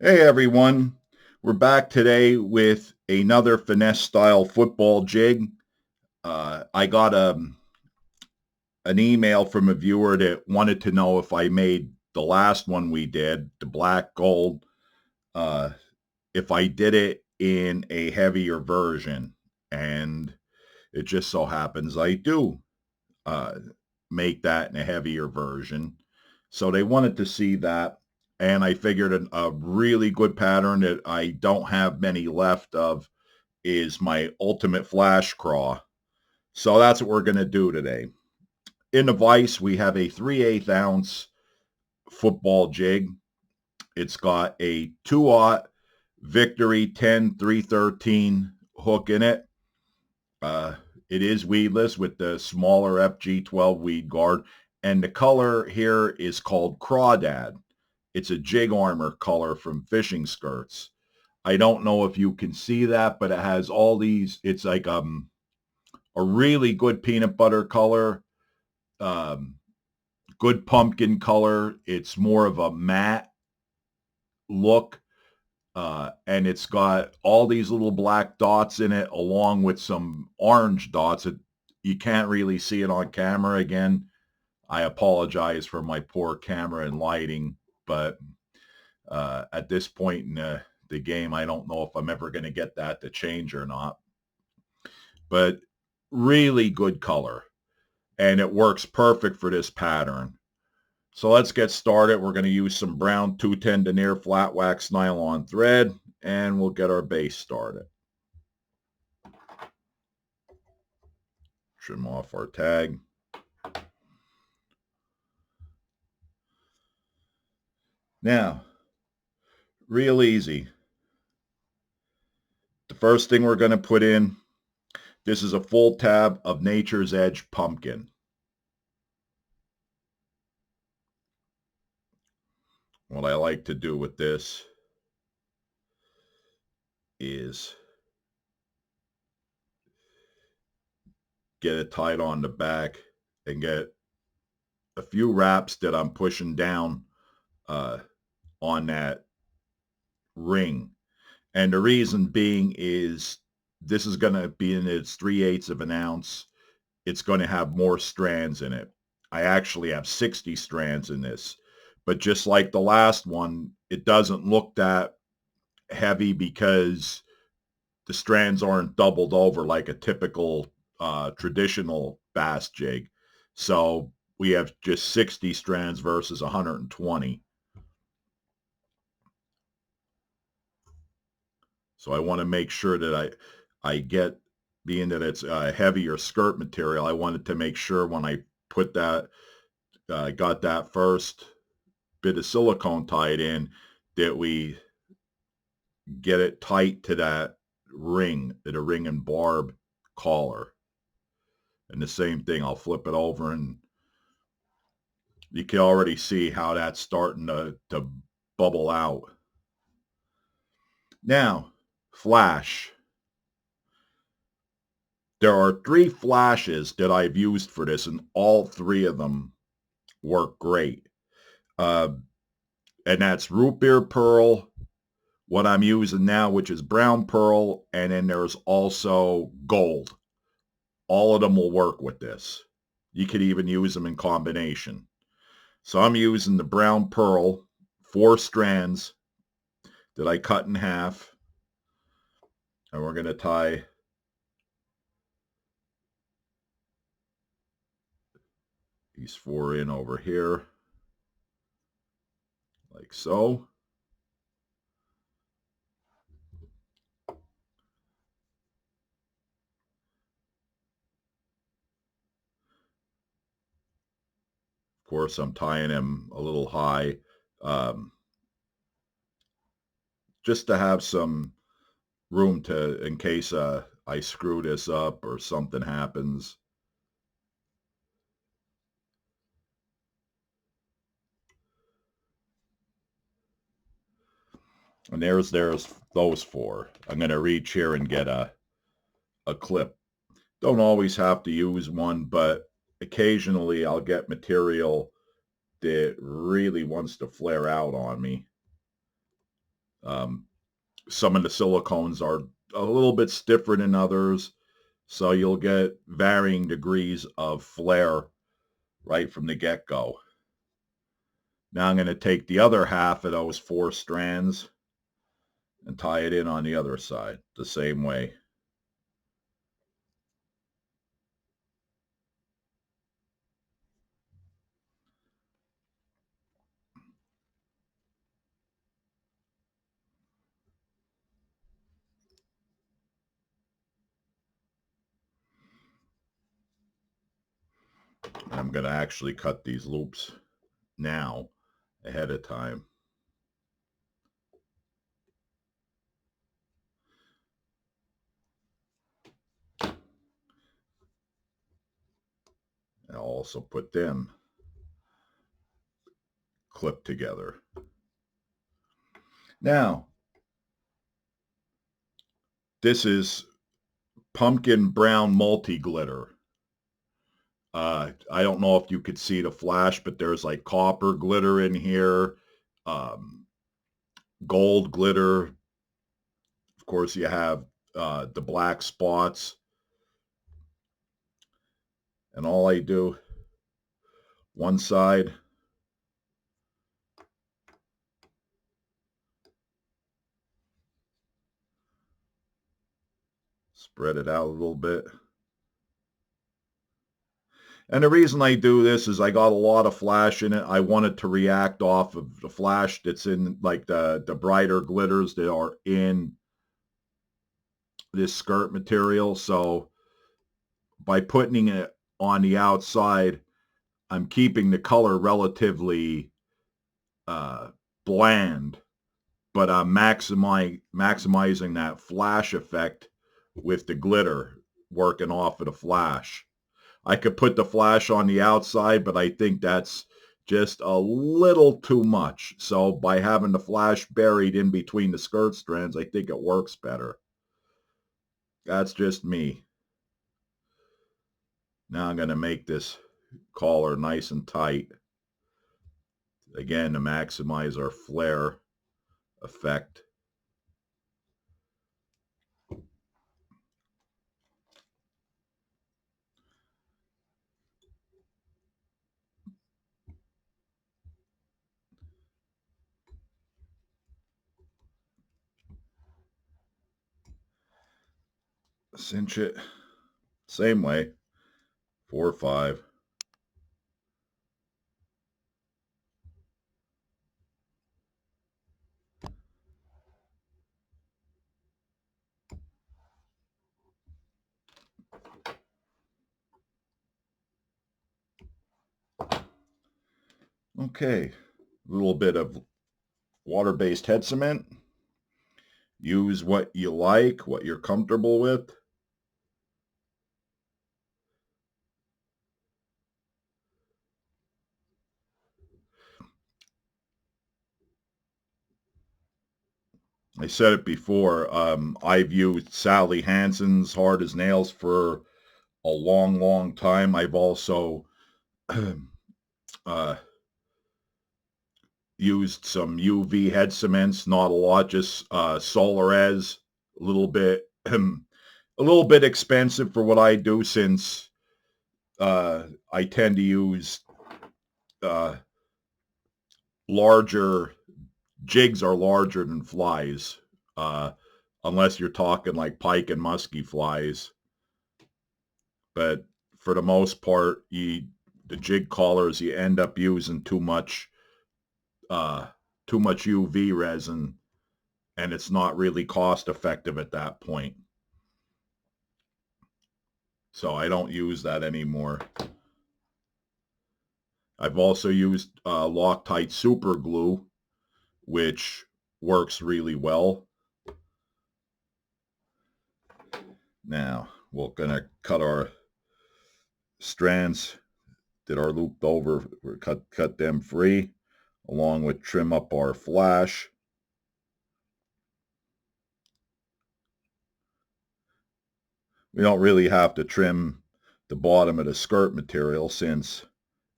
Hey everyone, we're back today with another finesse style football jig. I got an email from a viewer that wanted to know if I made the last one we did, the black gold, uh, if I did it in a heavier version. And it just so happens I do uh, make that in a heavier version. So they wanted to see that. And I figured a really good pattern that I don't have many left of is my ultimate flash craw. So that's what we're going to do today. In the vise, we have a 3/8 ounce football jig. It's got a 2/0 Victory 10-313 hook in it. Uh, it is weedless with the smaller FG12 weed guard. And the color here is called Crawdad. It's a jig armor color from fishing skirts. I don't know if you can see that, but it has all these. It's like a really good peanut butter color, um, good pumpkin color. It's more of a matte look, and it's got all these little black dots in it, along with some orange dots. You can't really see it on camera. Again, I apologize for my poor camera and lighting, but at this point in the game, I don't know if I'm ever going to get that to change or not. But really good color, and it works perfect for this pattern. So let's get started. We're going to use some brown 210 denier flat wax nylon thread, and we'll get our base started. Trim off our tag. Now, real easy. The first thing we're going to put in, this is a full tab of Nature's Edge pumpkin. What I like to do with this is get it tied on the back and get a few wraps that I'm pushing down on that ring. And the reason being is this is going to be in its 3/8 of an ounce. It's going to have more strands in it. I actually have 60 strands in this. But just like the last one, it doesn't look that heavy because the strands aren't doubled over like a typical traditional bass jig. So we have just 60 strands versus 120. So I want to make sure that I get, being that it's a heavier skirt material, I wanted to make sure when I put that, got that first bit of silicone tied in, that we get it tight to that ring, to the ring and barb collar. And the same thing, I'll flip it over and you can already see how that's starting to bubble out. Now, flash. There are 3 flashes that I've used for this, and all 3 of them work great. Uh, and that's root beer pearl, what I'm using now, which is brown pearl, and then there's also gold. All of them will work with this. You could even use them in combination. So I'm using the brown pearl, 4 strands that I cut in half. And we're going to tie these 4 in over here, like so. Of course, I'm tying them a little high, um, just to have some room to, in case I screw this up or something happens. And there's those 4. I'm going to reach here and get a clip. Don't always have to use one, but occasionally I'll get material that really wants to flare out on me. Some of the silicones are a little bit stiffer than others, so you'll get varying degrees of flare right from the get-go. Now I'm going to take the other half of those 4 strands and tie it in on the other side the same way. I'm going to actually cut these loops now ahead of time. I'll also put them clipped together. Now, this is pumpkin brown multi-glitter. I don't know if you could see the flash, but there's like copper glitter in here, gold glitter. Of course, you have the black spots. And all I do, one side, spread it out a little bit. And the reason I do this is I got a lot of flash in it. I want it to react off of the flash that's in, like the brighter glitters that are in this skirt material. So by putting it on the outside, I'm keeping the color relatively bland, but I'm maximizing that flash effect with the glitter working off of the flash. I could put the flash on the outside, but I think that's just a little too much. So by having the flash buried in between the skirt strands, I think it works better. That's just me. Now I'm going to make this collar nice and tight. Again, to maximize our flare effect. Cinch it same way, 4 or 5. Okay, a little bit of water-based head cement. Use what you like, what you're comfortable with. I said it before, I've used Sally Hansen's Hard as Nails for a long, long time. I've also uh, used some UV head cements, not a lot, just Solarez, a little bit, a little bit expensive for what I do, since I tend to use larger jigs are larger than flies, uh, unless you're talking like pike and musky flies. But for the most part, the jig collars, you end up using too much UV resin, and it's not really cost effective at that point. So I don't use that anymore. I've also used Loctite super glue, which works really well. Now we're gonna cut our strands that are looped over. We're cut them free, along with trim up our flash. We don't really have to trim the bottom of the skirt material, since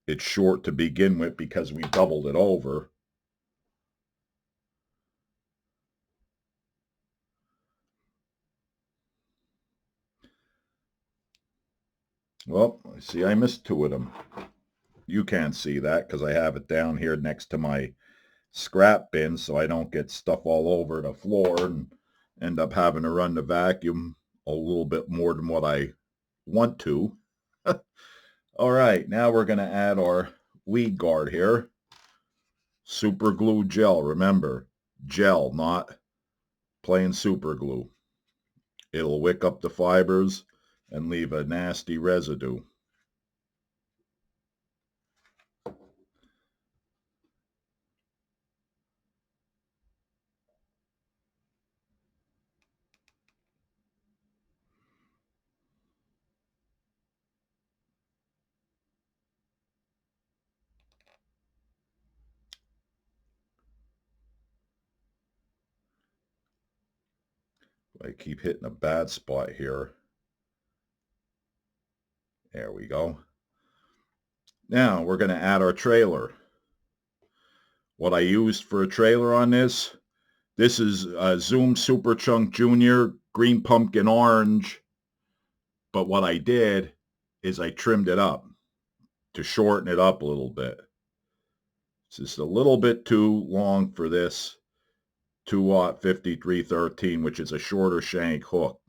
it's short to begin with because we doubled it over. Well, see, I missed two of them. You can't see that because I have it down here next to my scrap bin so I don't get stuff all over the floor and end up having to run the vacuum a little bit more than what I want to. All right, now we're going to add our weed guard here. Super glue gel, remember, gel, not plain super glue. It'll wick up the fibers and leave a nasty residue. I keep hitting a bad spot here. There we go. Now we're going to add our trailer. What I used for a trailer on this is Zoom Super Chunk Junior Green Pumpkin Orange. But what I did is I trimmed it up to shorten it up a little bit. It's just a little bit too long for this 2-aught 5313, which is a shorter shank hook.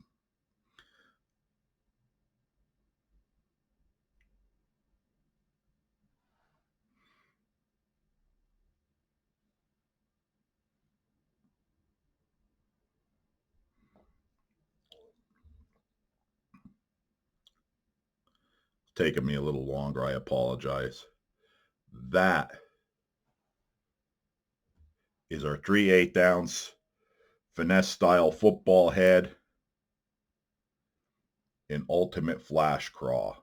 Taking me a little longer, I apologize. That is our 3/8 ounce finesse style football head in ultimate flash craw.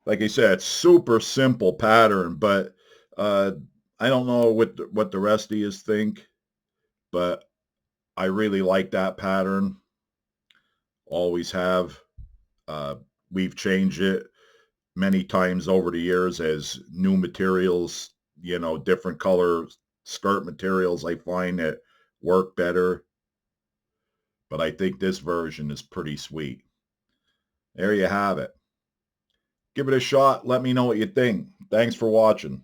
Like I said, it's super simple pattern, but I don't know what the rest of you think, but I really like that pattern. Always have. Uh, we've changed it many times over the years as new materials, different color skirt materials I find that work better. But I think this version is pretty sweet. There you have it. Give it a shot. Let me know what you think. Thanks for watching.